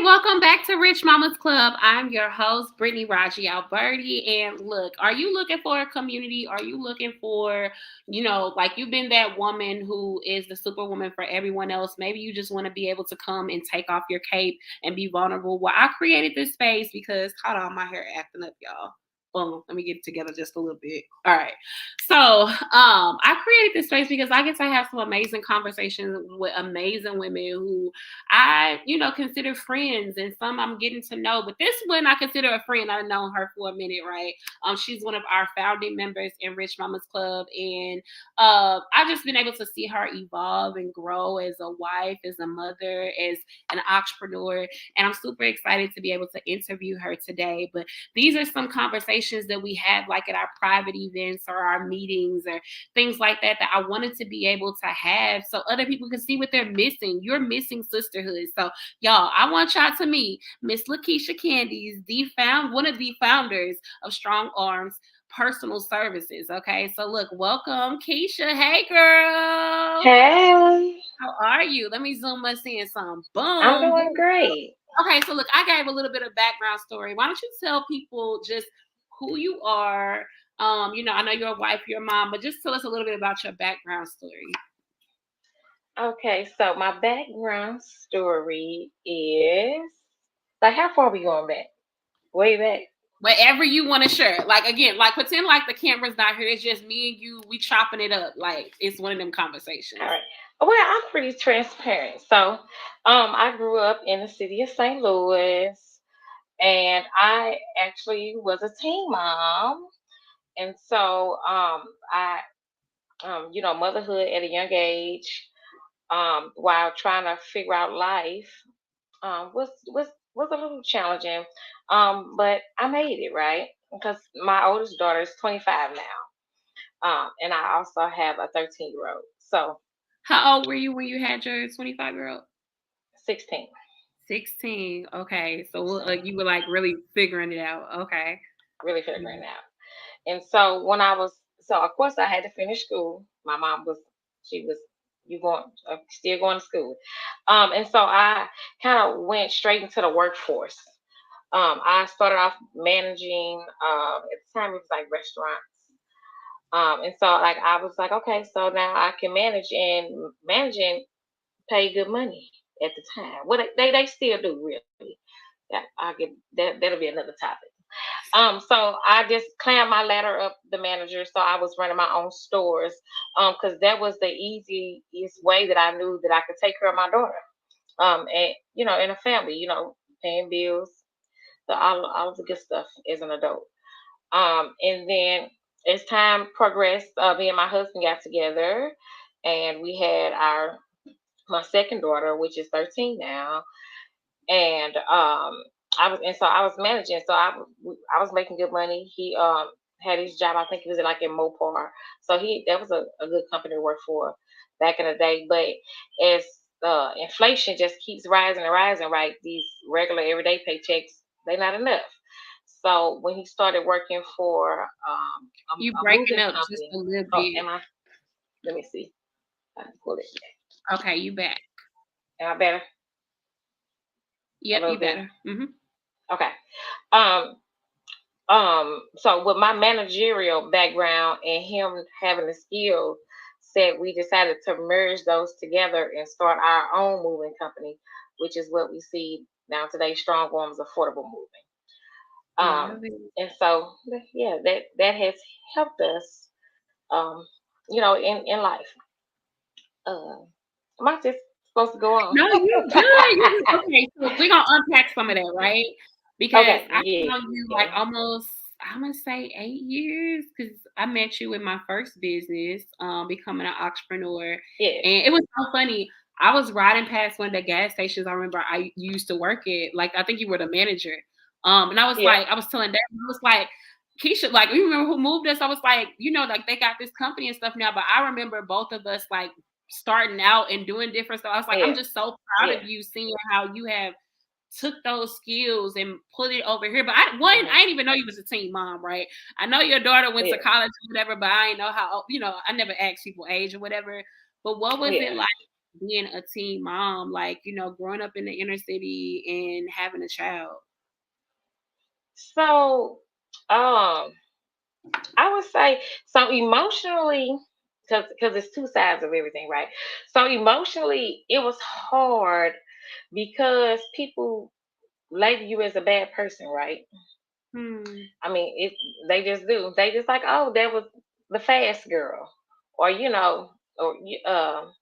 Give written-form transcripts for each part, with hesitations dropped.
welcome back to Rich Mama's Club. I'm your host, Brittany, Raji, Alberty. And look, are you looking for a community? Are you looking for, like you've been that woman who is the superwoman for everyone else? Maybe you just want to be able to come and take off your cape and be vulnerable. Well, I created this space because, hold on, my hair acting up, y'all. Boom, let me get it together just a little bit. All right. So I created this space because I get to have some amazing conversations with amazing women who I, consider friends, and some I'm getting to know. But this one I consider a friend. I've known her for a minute, right? She's one of our founding members in Rich Mama's Club, and I've just been able to see her evolve and grow as a wife, as a mother, as an entrepreneur, and I'm super excited to be able to interview her today. But these are some conversations that we have, like at our private events or our meetings or things like that I wanted to be able to have so other people can see what they're missing. You're missing sisterhood. So y'all, I want y'all to meet Miss LaKisha Candies, one of the founders of Strong Arms Personal Services. Okay, so look, welcome, Keisha. Hey, girl. Hey. How are you? Let me zoom us in some. Boom. I'm doing great. Okay, so look, I gave a little bit of background story. Why don't you tell people just who you are? I know you're a wife, you're a mom, but just tell us a little bit about your background story. Okay, so my background story is like, how far are we going back? Way back. Whatever you want to share. Like, again, like pretend like the camera's not here. It's just me and you. We chopping it up. Like it's one of them conversations. All right. Well, I'm pretty transparent. So, I grew up in the city of St. Louis, and I actually was a teen mom, and so I motherhood at a young age, while trying to figure out life, was a little challenging, but I made it right because my oldest daughter is 25 now, and I also have a 13-year-old. So How old were you when you had your 25-year-old? 16. 16. Okay, so you were like really figuring it out. Okay, Really figuring it out. And so of course I had to finish school. My mom she was, you going, still going to school. And so I kind of went straight into the workforce. I started off managing, at the time it was like restaurants. And so like I was like, okay, so now I can manage, and managing pay good money at the time. Well, they still do, really. Yeah, I get that'll be another topic. So I just climbed my ladder up the manager. So I was running my own stores, because that was the easiest way that I knew that I could take care of my daughter, and in a family, paying bills, all of the good stuff as an adult. And then as time progressed, me and my husband got together, and we had my second daughter, which is 13 now, and I was managing, so I was making good money. He had his job. I think he was like in Mopar, so that was a good company to work for back in the day. But as inflation just keeps rising and rising, right? These regular everyday paychecks, they're not enough. So when he started working for you a breaking moving up just company, a little oh, bit. let me see. I can pull it back. Okay, you back. Am I better? A Yep, little you bit. better. Mm-hmm. Okay. Um, so with my managerial background and him having the skills, said we decided to merge those together and start our own moving company, which is what we see now today, Strong Arms Affordable Moving. Love it. And so yeah, that has helped us, in life. Uh, am I just supposed to go on? No, you good. Okay, so we're gonna unpack some of that, right? Because Okay, I've yeah, known you like almost, I'm gonna say 8 years, because I met you in my first business, becoming an entrepreneur, yeah, and it was so funny. I was riding past one of the gas stations I remember I used to work at. Like I think you were the manager, and I was yeah, like, I was telling Dad, I was like, Keisha, like you remember who moved us? I was like, like they got this company and stuff now, but I remember both of us like starting out and doing different stuff. I was like, I'm yeah, just so proud yeah. of you seeing how you have took those skills and put it over here. But Hmm. I didn't even know you was a teen mom, right? I know your daughter went to Yeah, college or whatever, but I didn't know how, I never asked people age or whatever. But what was it yeah. like being a teen mom, like, growing up in the inner city and having a child? So, um, I would say so emotionally, because it's two sides of everything, right? So emotionally, it was hard because people label you as a bad person, right? Hmm. I mean, they just do. They just like, oh, that was the fast girl, or or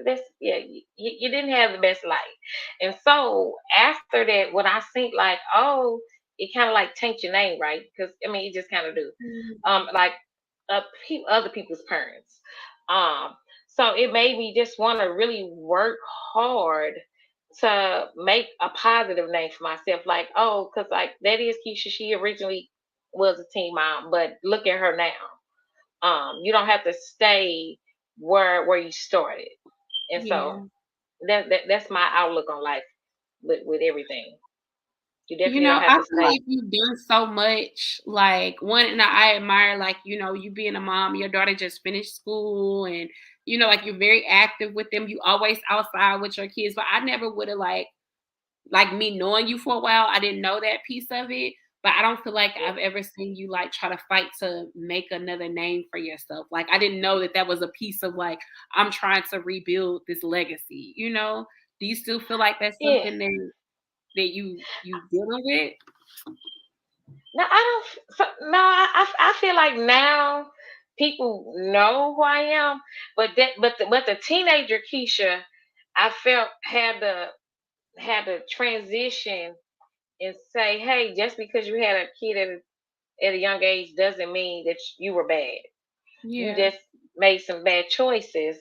that's yeah, you didn't have the best life. And so after that, when I think like, oh, it kind of like taints your name, right? Because I mean, it just kind of do. Mhm. Like other people's parents. Um, so it made me just want to really work hard to make a positive name for myself. Like, oh, because like that is Keisha. She originally was a teen mom, but look at her now. You don't have to stay where you started. And so Yeah. that's my outlook on life with everything. You You definitely know, don't have I to feel stay. like you've done so much. Like, one, and I admire, like, you being a mom, your daughter just finished school, and, like, you're very active with them. You always outside with your kids. But I never would have, like me knowing you for a while, I didn't know that piece of it. But I don't feel like Yeah, I've ever seen you like try to fight to make another name for yourself. Like, I didn't know that that was a piece of, like, I'm trying to rebuild this legacy. Do you still feel like that's yeah. something that you dealing with? No, I don't. No, I feel like now people know who I am, but the teenager Keisha, I felt had to transition and say, hey, just because you had a kid at a young age doesn't mean that you were bad. You Yeah. just made some bad choices,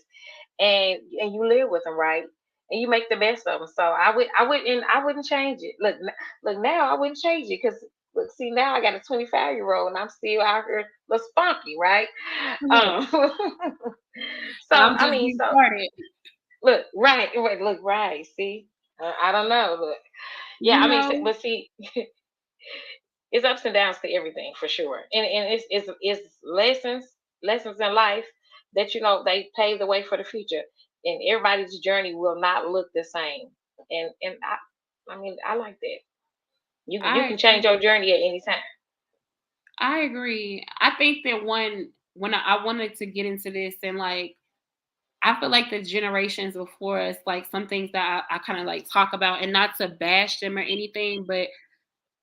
and you live with them, right? And you make the best of them. So I wouldn't change it. Look now, I wouldn't change it because look, see now I got a 25-year-old and I'm still out here little spunky, right? Right. Um, so I'm I just mean, getting so started. look, right, look, right. See, I don't know, look, yeah, You I mean, know, but see, it's ups and downs to everything for sure, and it's lessons in life that they pave the way for the future, and everybody's journey will not look the same, and I mean I like that you I can change agree. your journey at any time. I agree. I think that when I wanted to get into this, and, like, I feel like the generations before us, like, some things that I kind of like talk about, and not to bash them or anything, but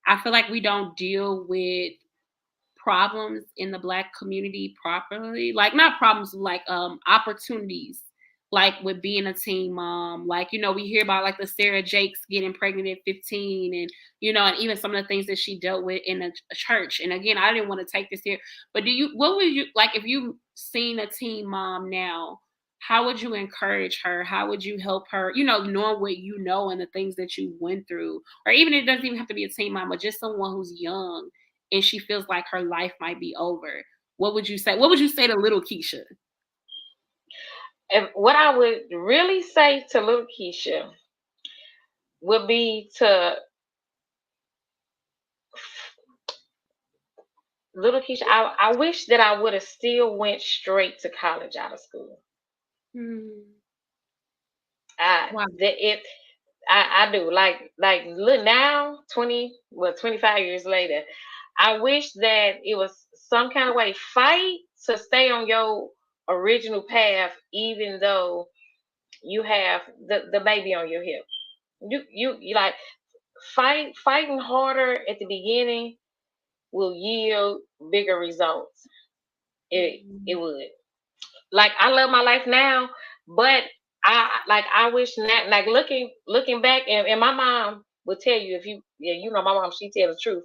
I feel like we don't deal with problems in the Black community properly. Like, not problems, like, opportunities, like with being a teen mom. Like, we hear about, like, the Sarah Jakes getting pregnant at 15, and, and even some of the things that she dealt with in a church. And again, I didn't want to take this here, but what would you like if you seen a teen mom now? How would you encourage her? How would you help her? Knowing what and the things that you went through, or even, it doesn't even have to be a teen mom, but just someone who's young and she feels like her life might be over. What would you say? What would you say to little Keisha? And what I would really say to little Keisha would be to little Keisha, I wish that I would have still went straight to college out of school. Hmm. I Wow. that it I do like look now 25 years later. I wish that it was some kind of way fight to stay on your original path, even though you have the baby on your hip. You like fighting harder at the beginning will yield bigger results. It Mhm. would. Like I love my life now, but I wish that like looking back, and my mom would tell you if you yeah you know my mom, she tell the truth.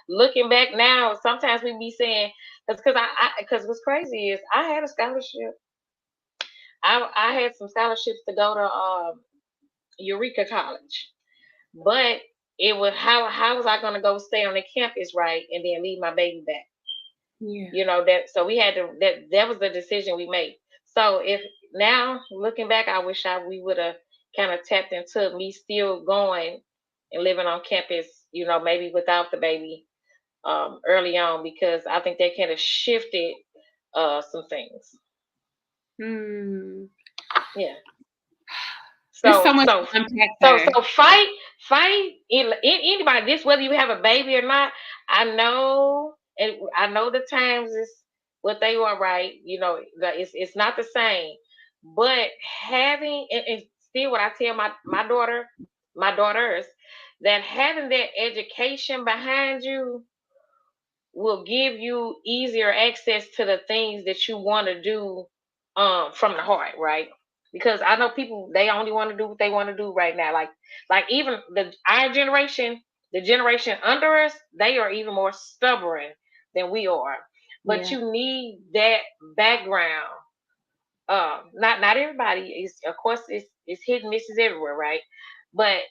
Looking back now, sometimes we be saying because because what's crazy is I had a scholarship. I had some scholarships to go to Eureka College, but it was how was I going to go stay on the campus, right, and then leave my baby back? Yeah. That so we had to that was the decision we made. So if now looking back, I wish we would have kind of tapped into me still going and living on campus, maybe without the baby early on, because I think that kind of shifted some things. Hmm. Yeah. There's So so much so to unpack so there. fight anybody. This whether you have a baby or not. I know, and I know the times is what they were, right. It's not the same, but having and still what I tell my daughters, that having that education behind you will give you easier access to the things that you want to do from the heart, right? Because I know people, they only want to do what they want to do right now. Like even the our generation, the generation under us, they are even more stubborn than we are. But Yeah. you need that background. Not everybody is, of course, it's hit and misses everywhere, right? But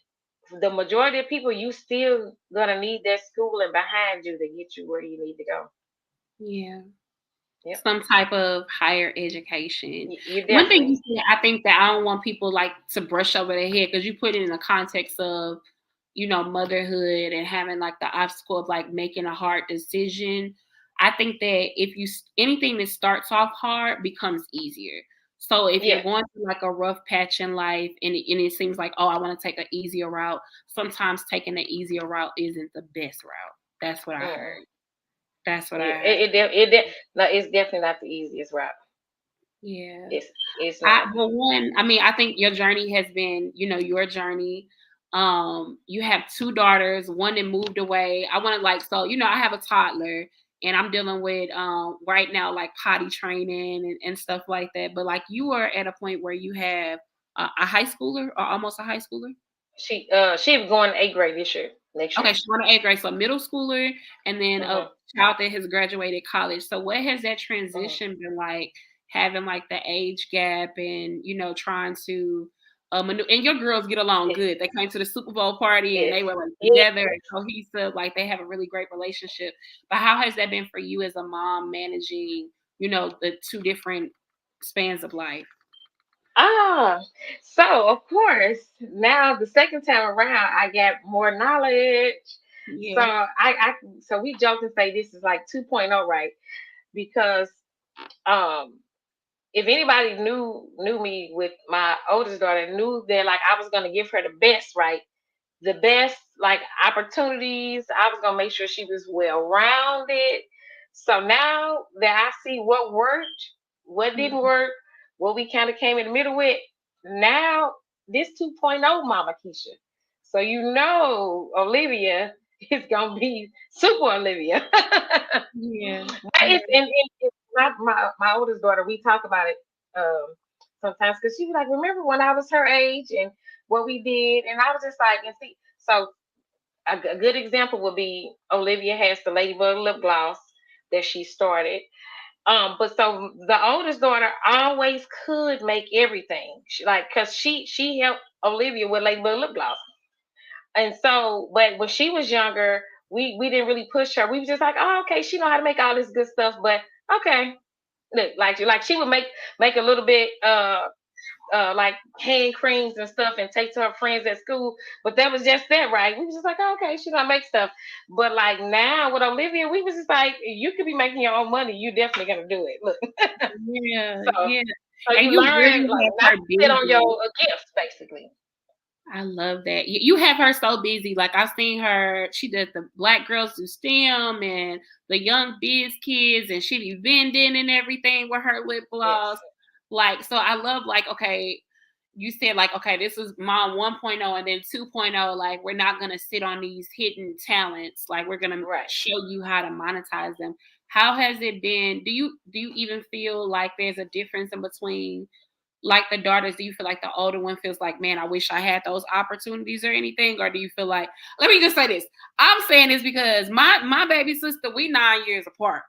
the majority of people, you still gonna need that schooling behind you to get you where you need to go. Yeah. Yep. Some type of higher education. You One thing you definitely. said, I think that I don't want people like to brush over their head because you put it in the context of, motherhood and having like the obstacle of like making a hard decision. I think that if anything that starts off hard becomes easier. So if you're Yeah. going through like a rough patch in life and it seems like, oh, I want to take an easier route, sometimes taking the easier route isn't the best route. That's what I Mm-mm. heard. That's what Yeah. I heard. No, it's definitely not the easiest route. Yeah. It's not. I mean, I think your journey has been, your journey. You have two daughters, one that moved away. I want to like, so, I have a toddler and I'm dealing with right now like potty training and stuff like that. But like you are at a point where you have a high schooler or almost a high schooler. She was going 8th grade this year, next Okay, year. she's on the 8th grade, so middle schooler, and then a Mm-hmm. child that has graduated college. So, what has that Mm-hmm. transition been like? Having like the age gap, and trying to and your girls get along Yes. good. They came to the Super Bowl party, and Yes. they were like Yes. together and cohesive. Like they have a really great relationship. But how has that been for you as a mom managing, the two different spans of life? Ah, so of course, now the second time around, I got more knowledge. So Yeah. so we joke and say this is like 2.0, right? Because um, if anybody knew me with my oldest daughter, knew that like I was gonna give her the best, right? The best like opportunities. I was gonna make sure she was well rounded. So now that I see what worked, what didn't work, what we kind of came in the middle with, now this 2.0 Mama Keisha. So Olivia is gonna be super Olivia. But Yeah. it's it's my oldest daughter. We talk about it sometimes because she was like, "Remember when I was her age and what we did?" And I was just like, "And see." So a good example would be Olivia has the Ladybug lip gloss that she started. But so the oldest daughter always could make everything. She, like, cause she helped Olivia with Ladybug lip gloss. And so, but when she was younger, we didn't really push her. We was just like, oh, okay, she know how to make all this good stuff, but okay. Look, like she would make a little bit like hand creams and stuff and take to her friends at school. But that was just that, right? We was just like, oh, okay, she gonna make stuff. But like now with Olivia, we was just like, you could be making your own money. You definitely gonna do it. Look, Yeah. so Yeah. so And you you learn really like have not her to sit on busy. your gifts, basically. I love that. You have her so busy. Like I've seen her, she does the Black Girls Do STEM and the Young Biz Kids, and she be vending and everything with her lip gloss. Yes. Like, so I love like, okay, you said like, okay, this is mom 1.0 and then 2.0. Like, we're not gonna sit on these hidden talents. Like, we're gonna Right. show you how to monetize them. How has it been? Do you even feel like there's a difference in between like the daughters, do you feel like the older one feels like, man, I wish I had those opportunities or anything? Or do you feel like, let me just say this. I'm saying this because my baby sister, we 9 years apart.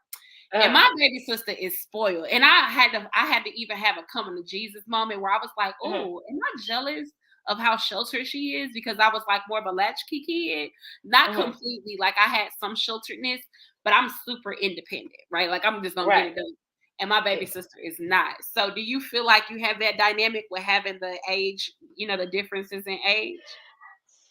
And Uh. my baby sister is spoiled. And I had to even have a coming to Jesus moment where I was like, Mhm. oh, am I jealous of how sheltered she is? Because I was like more of a latchkey kid. Not Mhm. completely. Like I had some shelteredness, but I'm super independent, right? Like I'm just gonna get Right. it done. And my baby Yes. sister is not. So do you feel like you have that dynamic with having the age, the differences in age?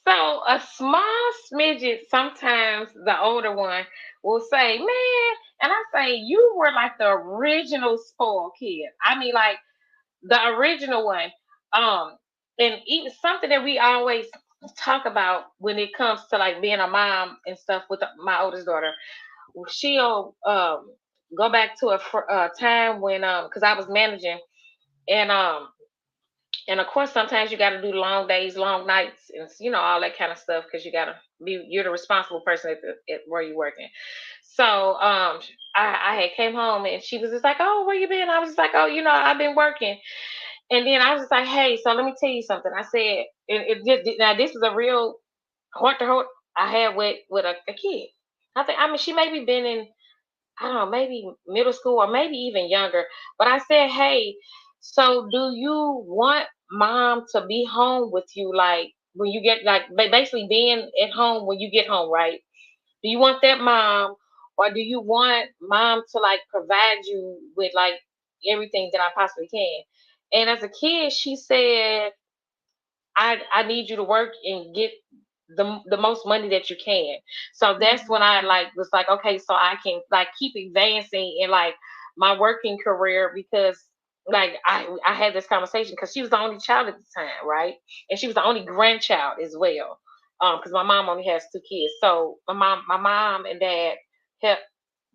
So a small smidget, sometimes the older one will say, "Man," and I say, "You were like the original spoiled kid. I mean, like the original one." Um, and even something that we always talk about when it comes to like being a mom and stuff with my oldest daughter. She'll go back to a time when because I was managing, and and of course sometimes you got to do long days, long nights, and all that kind of stuff because you got to be you're the responsible person at where you're working. So I had came home and she was just like, "Oh, where you been?" I was just like, "Oh, I've been working." And then I was just like, "Hey, so let me tell you something." I said, and now this is a real heart to heart I had with a kid. I mean, she maybe been in, I don't know, maybe middle school or maybe even younger. But I said, "Hey, so do you want mom to be home with you, like when you get like basically being at home when you get home, right? Do you want that mom, or do you want mom to like provide you with like everything that I possibly can?" And as a kid, she said, I need you to work and get the most money that you can. So that's when I like was like, okay, so I can like keep advancing in like my working career because like I had this conversation because she was the only child at the time, right? And she was the only grandchild as well. Because my mom only has two kids. So my mom and dad helped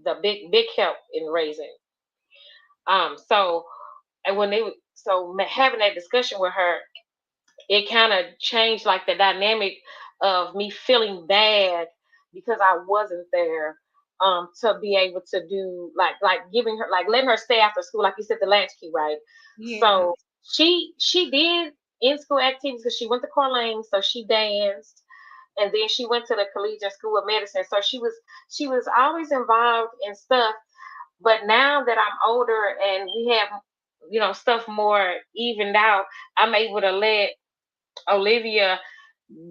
the big help in raising. So and when they so having that discussion with her, it kind of changed like the dynamic of me feeling bad because I wasn't there to be able to do like giving her like letting her stay after school like you said the latchkey right. Yeah. So she did in school activities because she went to Corlane, so she danced, and then she went to the collegiate school of medicine, so she was always involved in stuff. But now that I'm older and we have stuff more evened out, I'm able to let Olivia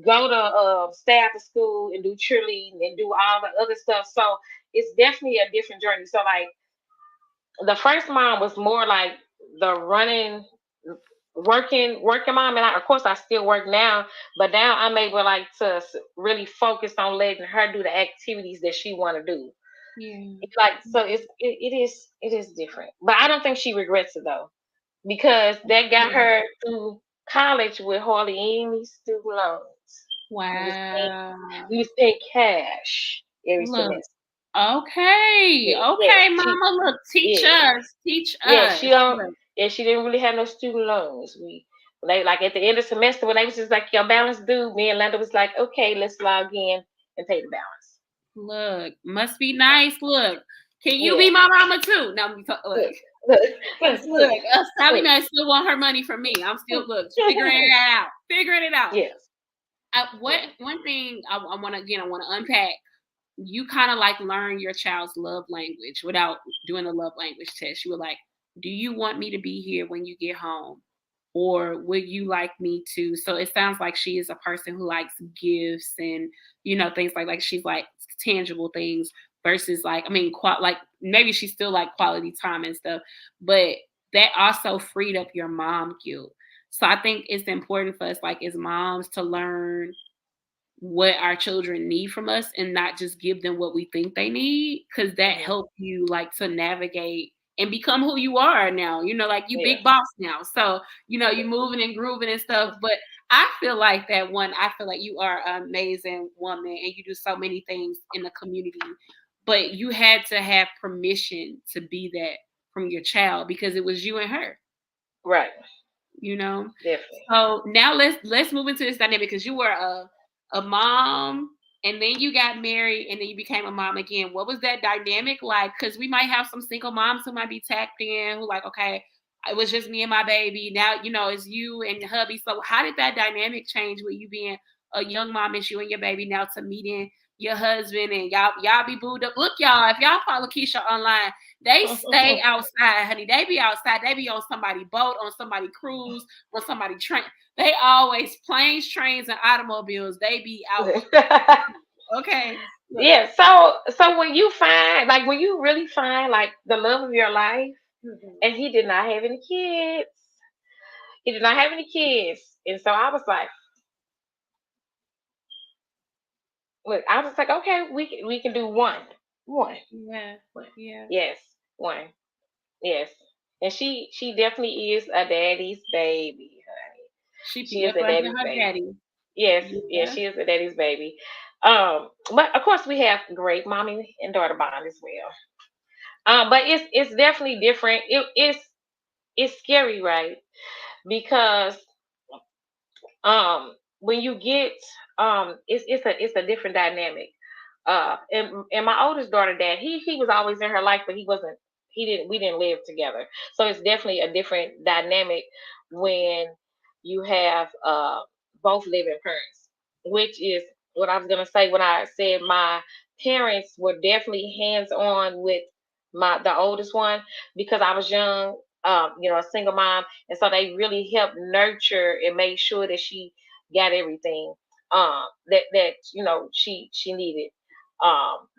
go to stay after school and do cheerleading and do all the other stuff. So it's definitely a different journey. So like the first mom was more like the running, working mom, and of course I still work now, but now I'm able like to really focus on letting her do the activities that she want to do. Yeah. It's like so it is different, but I don't think she regrets it though because that got Yeah. her through college with hardly any student loans. We was paying, Wow. we was paying cash every Look. semester. Okay. Yeah, yeah. Okay, mama. Look, teach Yeah, us. Teach yeah. us. She don't. Look. Yeah, she didn't really have no student loans. They like at the end of the semester when they was just like your balance due. Me and Linda was like, okay, let's log in and pay the balance. Look. Must be nice. Look. Can you Yeah. be my mama too? Now look. Look, look, Cause look, look, Sally look, may still want her money from me. I'm still look figuring look. it out. Figuring it out. Yes. What Yeah. one thing I want to again I want to unpack. You kind of like learn your child's love language without doing a love language test. You were like, do you want me to be here when you get home? Or would you like me to? So it sounds like she is a person who likes gifts and, things like she's like tangible things versus like, I mean, like maybe she's still like quality time and stuff, but that also freed up your mom guilt. So I think it's important for us, like as moms, to learn what our children need from us and not just give them what we think they need because that Hmm. helps you like to navigate and become who you are now, like you Yeah. big boss now, so you moving and grooving and stuff. But I feel like I feel like you are an amazing woman and you do so many things in the community, but you had to have permission to be that from your child because it was you and her, Right. you know Definitely. so now let's move into this dynamic because you were a mom and then you got married and then you became a mom again. What was that dynamic like? Because we might have some single moms who might be tapped in who like, okay, it was just me and my baby. Now, it's you and your hubby. So how did that dynamic change with you being a young mom and you and your baby now to meeting your husband and y'all be booed up? Look, y'all, if y'all follow Keisha online, they stay outside, honey. They be outside. They be on somebody boat, on somebody cruise, on somebody train. They always planes, trains, and automobiles. They be out. Okay, look. Yeah, so when you find like when you really find like the love of your life, Mhm. and he did not have any kids. He did not have any kids. And so I was like, look, I was like, okay, we can do one. One. Yeah, One. yeah. Yes. One. Yes. And she definitely is a daddy's baby, honey. She She be is up a under daddy's her baby. daddy. Yes, yes, Yeah. she is a daddy's baby. But of course we have great mommy and daughter bond as well. But it's definitely different. It's scary, right? Because when you get it's a different dynamic. And my oldest daughter, dad, he was always in her life, but he didn't we didn't live together. So it's definitely a different dynamic when you have both living parents, which is what I was gonna say when I said my parents were definitely hands on with the oldest one, because I was young, a single mom, and so they really helped nurture and make sure that she got everything that she needed.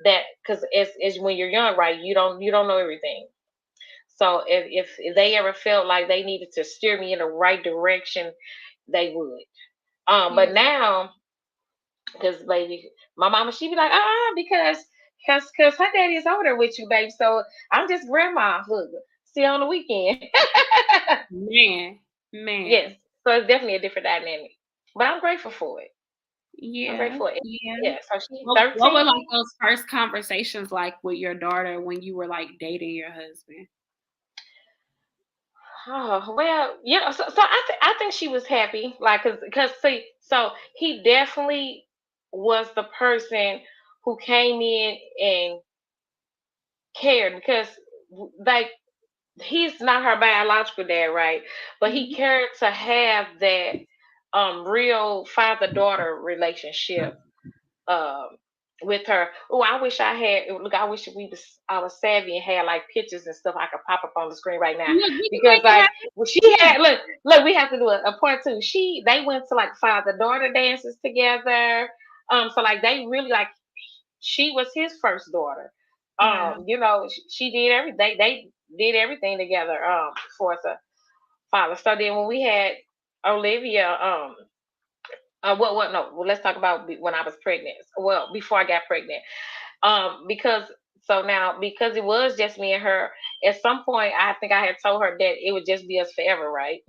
That because as when you're young, right, you don't know everything. So if they ever felt like they needed to steer me in the right direction, they would. Yeah. But now, because baby, my mama, she be like, because her daddy is older with you, baby. So I'm just grandma. Look, see you on the weekend. Man. Yes. Man. So it's definitely a different dynamic. But I'm grateful for it. I'm Yeah. grateful for it. Yeah. Yeah. So she's What were like 13. those first conversations like with your daughter when you were like dating your husband? Oh well, yeah. So I think she was happy, like, cause see, so he definitely was the person who came in and cared, because like he's not her biological dad, right? But he Mhm. cared to have that real father daughter relationship um with her. Oh, I wish I had. Look, I wish I was savvy and had like pictures and stuff I could pop up on the screen right now, Look, we can because make it like happen. well, she Yeah. had look. We have to do a part two. They went to like father daughter dances together. So like they really like she was his first daughter. Wow. She did everything. They did everything together. For the father. So then when we had Olivia, no, well, let's talk about when I was pregnant. Well, before I got pregnant, because so now because it was just me and her. At some point, I think I had told her that it would just be us forever, right?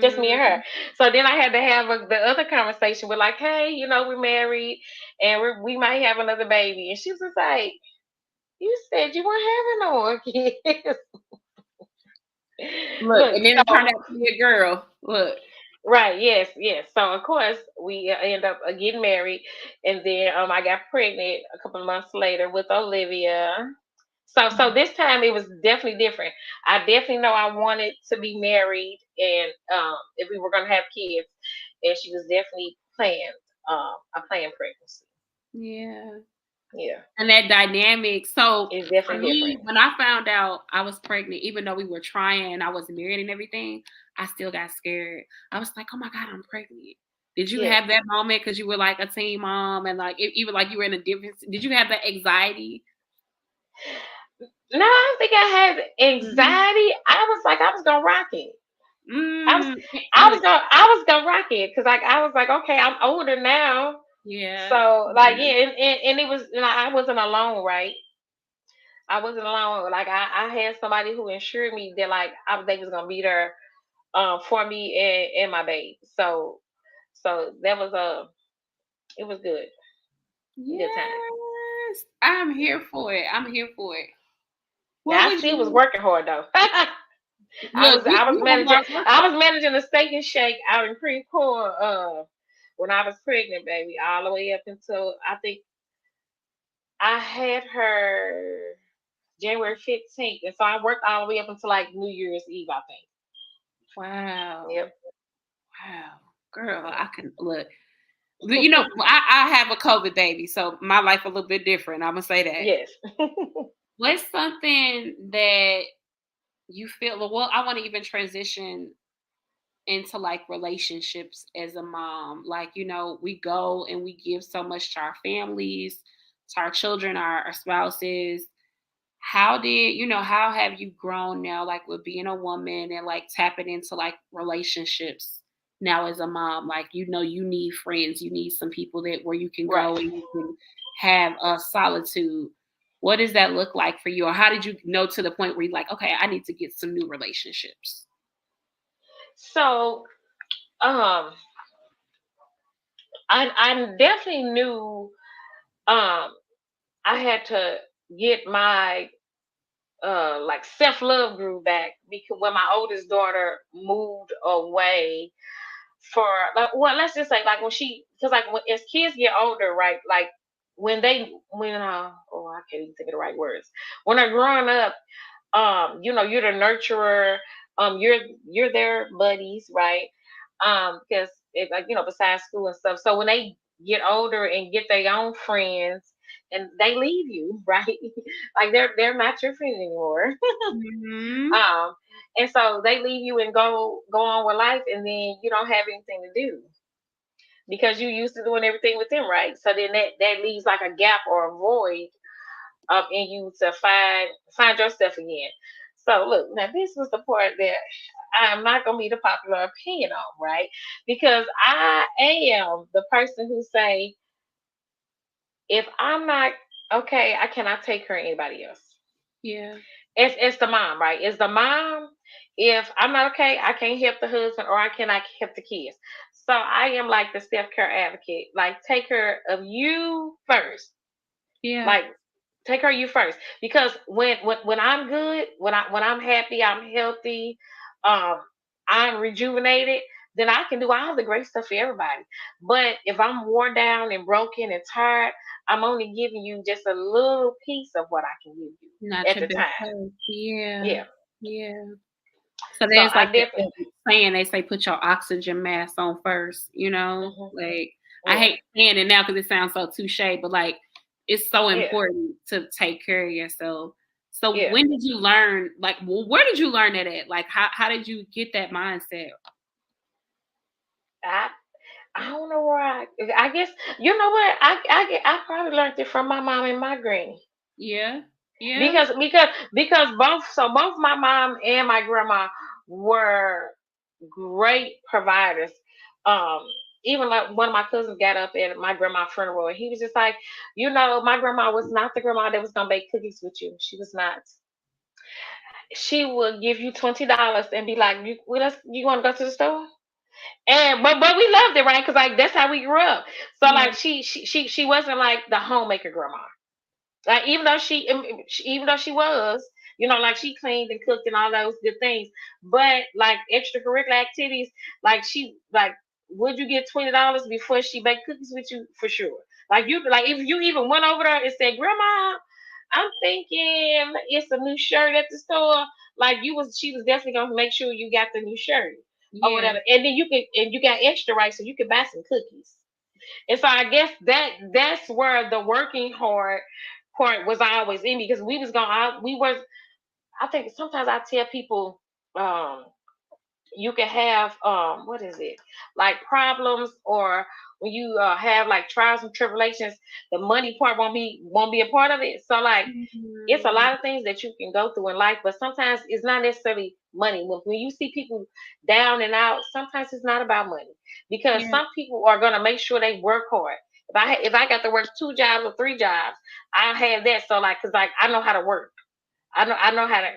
Just me and her. Mm, So then I had to have the other conversation with like, hey, we're married and we might have another baby, and she was just like, you said you weren't having no more kids. look, Look, and then it turned so out to be a girl. Look. right, yes, yes. So of course we end up getting married, and then I got pregnant a couple of months later with Olivia. So this time it was definitely different. I definitely know I wanted to be married, and if we were gonna have kids, and she was definitely planned a planned pregnancy. Yeah. Yeah, And that dynamic. So it's for definitely me, different. when I found out I was pregnant, even though we were trying and I was married and everything, I still got scared. I was like, oh my God, I'm pregnant. Did you Yes. have that moment because you were like a teen mom and like even like you were in a different? Did you have that anxiety? No, I don't think I had Mhm. anxiety. I was like, I was gonna rock it. I was, Mm, look, I was gonna rock it, because like I was like, okay, I'm older now, yeah, so like yeah, yeah, and it was, I wasn't alone, right? I wasn't alone. Like I had somebody who assured me that like they was gonna be there for me and my baby. So that was it was good time. yes. I'm here for it. I'm here for it. What Now I would still was you working hard though. I look? was I was We have managing hard I workers. was managing a steak and shake out in Creve Coeur when I was pregnant, baby, all the way up until I think I had her January 15th, and so I worked all the way up until like New Year's Eve, I think. Wow, Yep. wow, girl, I can look. Yep. I have a COVID baby, so my life a little bit different. I'm gonna say that. Yes. What's something that you feel? Well, I want to even transition into like relationships as a mom. Like, we go and we give so much to our families, to our children, our spouses. How have you grown now, like with being a woman and like tapping into like relationships now as a mom? Like, you need friends, you need some people that where you can Right. go and you can have a solitude. What does that look like for you? Or how did you know to the point where you're like, okay, I need to get some new relationships? So Um, I definitely knew I had to get my like self love grew back because when my oldest daughter moved away for like, well, let's just say like when she, because like when as kids get older, right, like when oh, I can't even think of the right words, when they're growing up, you're the nurturer, you're their buddies, right? Because it, like, besides school and stuff, so when they get older and get their own friends and they leave you, right? Like they're not your friend anymore. Hmm. um and so they leave you and go on with life, and then you don't have anything to do because you used to doing everything with them, right? So then that leaves like a gap or a void in you to find yourself again. So look, now this was the part that I'm not gonna be the popular opinion on, right? Because I am the person who say, if I'm not okay, I cannot take care of anybody else. Yeah. It's the mom, right? It's the mom. If I'm not okay, I can't help the husband or I cannot help the kids. So I am like the self care advocate. Like take care of you first. Yeah. Like take care of you first. Because when I'm good, when I'm happy, I'm healthy, um, I'm rejuvenated, then I can do all the great stuff for everybody. But if I'm worn down and broken and tired, I'm only giving you just a little piece of what I can give you Not at your the best time. self. Yeah. Yeah. Yeah. So So there's I like definitely. the saying they say put your oxygen mask on first, you know? Hmm. Like I Yeah. hate saying it now because it sounds so touche, but like it's so Yeah. important to take care of yourself. So Yeah. when did you learn, like where did you learn that at? Like how did you get that mindset? I I don't know where I guess you know what I probably learned it from my mom and my granny. Yeah. Yeah. Because both my mom and my grandma were great providers. Um, Even like one of my cousins got up at my grandma's funeral and he was just like, my grandma was not the grandma that was gonna bake cookies with you. She was not. She would give you $20 and be like, you want to go to the store? And but we loved it, right? Because like that's how we grew up. So Yeah. like she wasn't like the homemaker grandma. Like even though she was, like she cleaned and cooked and all those good things, but like extracurricular activities, like she like would you get $20 before she baked cookies with you for sure? Like if you even went over there and said, Grandma, I'm thinking it's a new shirt at the store. Like she was definitely gonna make sure you got the new shirt or Yeah. whatever, and then you got extra right, so you could buy some cookies. And so I guess that's where the working hard part was always in me because we was I think sometimes I tell people um you can have what is it, like problems, or when you have like trials and tribulations, the money part won't be a part of it. So like it's a Mhm. lot of things that you can go through in life, but sometimes it's not necessarily money. When you see people down and out, sometimes it's not about money because Yeah. some people are gonna make sure they work hard. If I got to work 2 jobs or 3 jobs, I have that. So like, cause like I know how to work. I know how to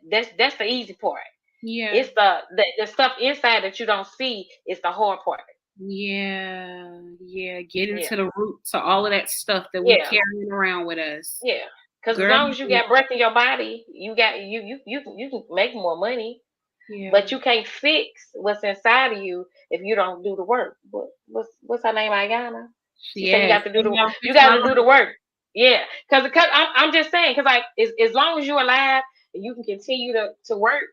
that's the easy part. Yeah. It's the stuff inside that you don't see is the hard part. Yeah. Yeah. Getting Yeah, to the root to all of that stuff that we yeah, carrying around with us. yeah. Because as Girl. long as you got breath in your body, you can make more money. Yeah. But you can't fix what's inside of you if you don't do the work. What's her name? Ayana. She said you Yes. got to do And the y'all you fix got my to do the life. work. Yeah, because I'm just saying because like as long as you're alive and you can continue to work,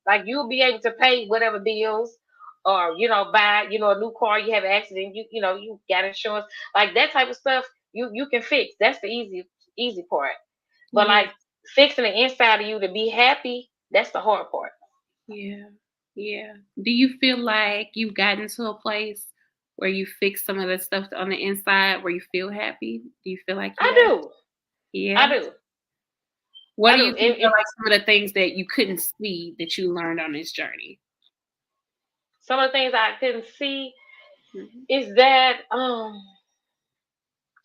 like you'll be able to pay whatever bills or buy a new car. You have an accident, you got insurance, like that type of stuff. You can fix. That's the easy part. But Yeah. like fixing the inside of you to be happy, that's the hard part. Yeah. Yeah. Do you feel like you've gotten to a place where you fix some of the stuff on the inside where you feel happy? Do you feel like you I have? do. I Yeah. do. What I do do. you think are like some of the things that you couldn't see that you learned on this journey? Some of the things I couldn't see Mhm. is that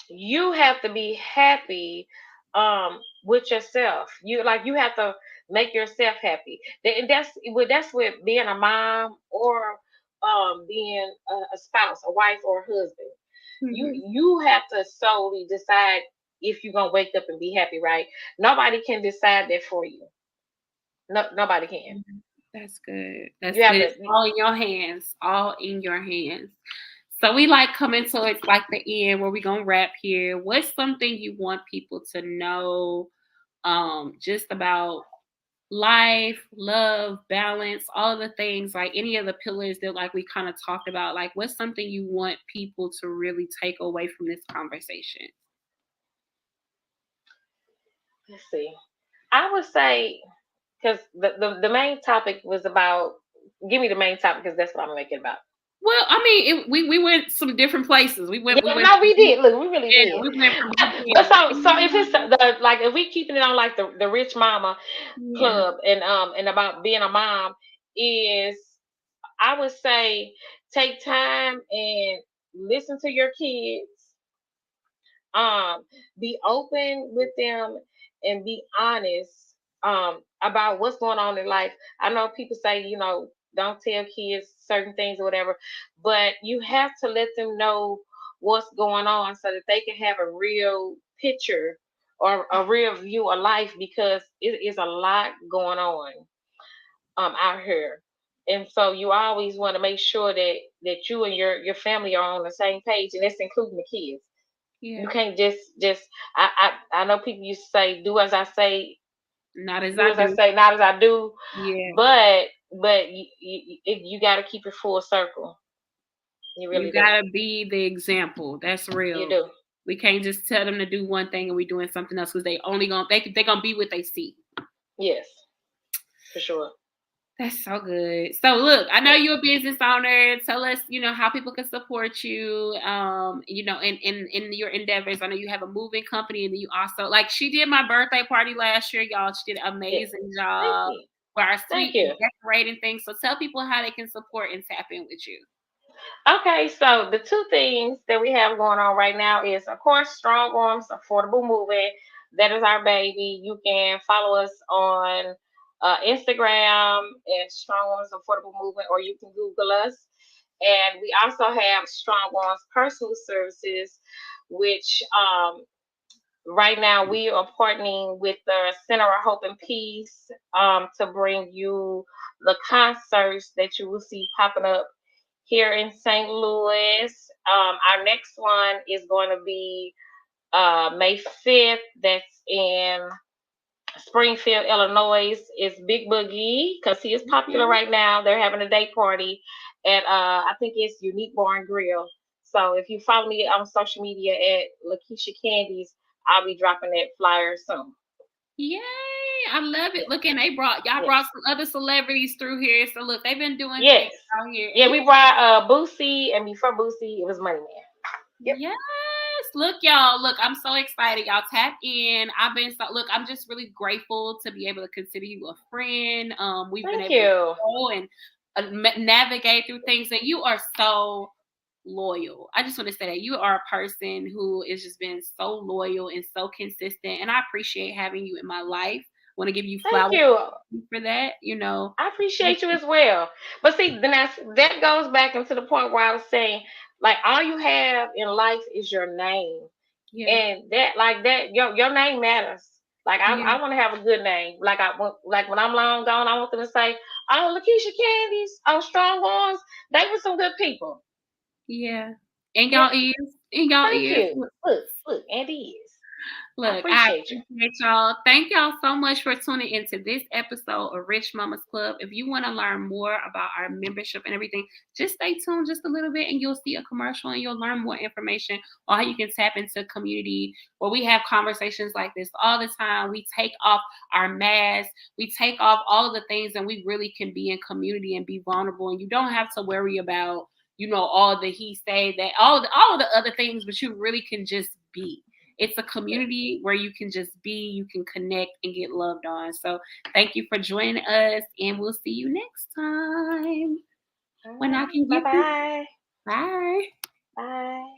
you have to be happy with yourself. You have to make yourself happy. And that's with being a mom or being a spouse, a wife, or a husband. Mhm. You have to solely decide if you're gonna wake up and be happy, right? Nobody can decide that for you. No, nobody can. Mhm. That's good. That's You have good. to. It's all in your hands. All in your hands. So we like coming towards like the end where we gonna wrap here. What's something you want people to know just about life, love, balance, all the things, like any of the pillars that like we kind of talked about? Like what's something you want people to really take away from this conversation? Let's see. I would say because the main topic was about. Give me the main topic because that's what I'm making about. Well, I mean, we went some different places. Yeah, We went no, from we did. Look, we really yeah, did. we went from But being so if it's the like if we keeping it on like the rich mama yeah, club and about being a mom is I would say take time and listen to your kids, um be open with them and be honest about what's going on in life. I know people say, don't tell kids certain things or whatever, but you have to let them know what's going on so that they can have a real picture or a real view of life, because it is a lot going on out here. And so you always want to make sure that you and your family are on the same page, and that's including the kids. You yeah. can't just I know people used to say, do as I say, Not as do I as I do. say, not as I do. Yeah. But you got to keep it full circle. You You really do. gotta be the example. That's You real. do. We can't just tell them to do one thing and we doing something else because they gonna be what they see. Yes, for sure. That's so good. So look, I know Yeah. you're a business owner. Tell us, how people can support you. In your endeavors. I know you have a moving company, and then you also like she did my birthday party last year, y'all. She did an Yes. amazing Thank job you. for our Thank suite and you. decorating things. So tell people how they can support and tap in with you. Okay, so the two things that we have going on right now is, of course, Strong Arms Affordable Movement. That is our baby. You can follow us on Instagram at Strong Arms Affordable Movement, or you can Google us. And we also have Strong Arms Personal Services, which right now we are partnering with the Center of Hope and Peace to bring you the concerts that you will see popping up here in St. Louis. Our next one is going to be May 5th. That's in Springfield, Illinois. It's Big Boogie because he is popular Okay. right now. They're having a day party at, I think it's Unique Bar and Grill. So if you follow me on social media at LaKisha Candies, I'll be dropping that flyer soon. Yay! I love Yeah. it. Look, and y'all brought Yes. some other celebrities through here. So look, they've been doing things Yes. out here, and Yeah, we brought Boosie, and before Boosie, it was Money Man. Yep. yes, look, y'all. Look, I'm so excited. Y'all tap in. Look, I'm just really grateful to be able to consider you a friend. We've been Thank able to you. go and navigate through things, and you are so loyal. I just want to say that you are a person who is just been so loyal and so consistent, and I appreciate having you in my life. Want to give you Thank flowers you. for that. I appreciate you as well. But see, then that goes back into the point where I was saying, like, all you have in life is your name, Yeah, and that, like that, your name matters. Like yeah, I want to have a good name. Like when I'm long gone, I want them to say, "Oh, LaKisha Candies, oh, Strong Ones, they were some good people." yeah. And Yep. y'all ears, and y'all Thank ears. you. Look, and he is. I Look, I appreciate you. appreciate y'all. Thank y'all so much for tuning into this episode of Rich Mamas Club. If you want to learn more about our membership and everything, just stay tuned just a little bit and you'll see a commercial and you'll learn more information on how you can tap into community where we have conversations like this all the time. We take off our masks, we take off all of the things, and we really can be in community and be vulnerable. And you don't have to worry about, all the he say that, all the other things, but you really can just be. It's a community where you can just be, you can connect and get loved on. So thank you for joining us, and we'll see you next time All when I right. can Bye get this. bye. Bye. Bye.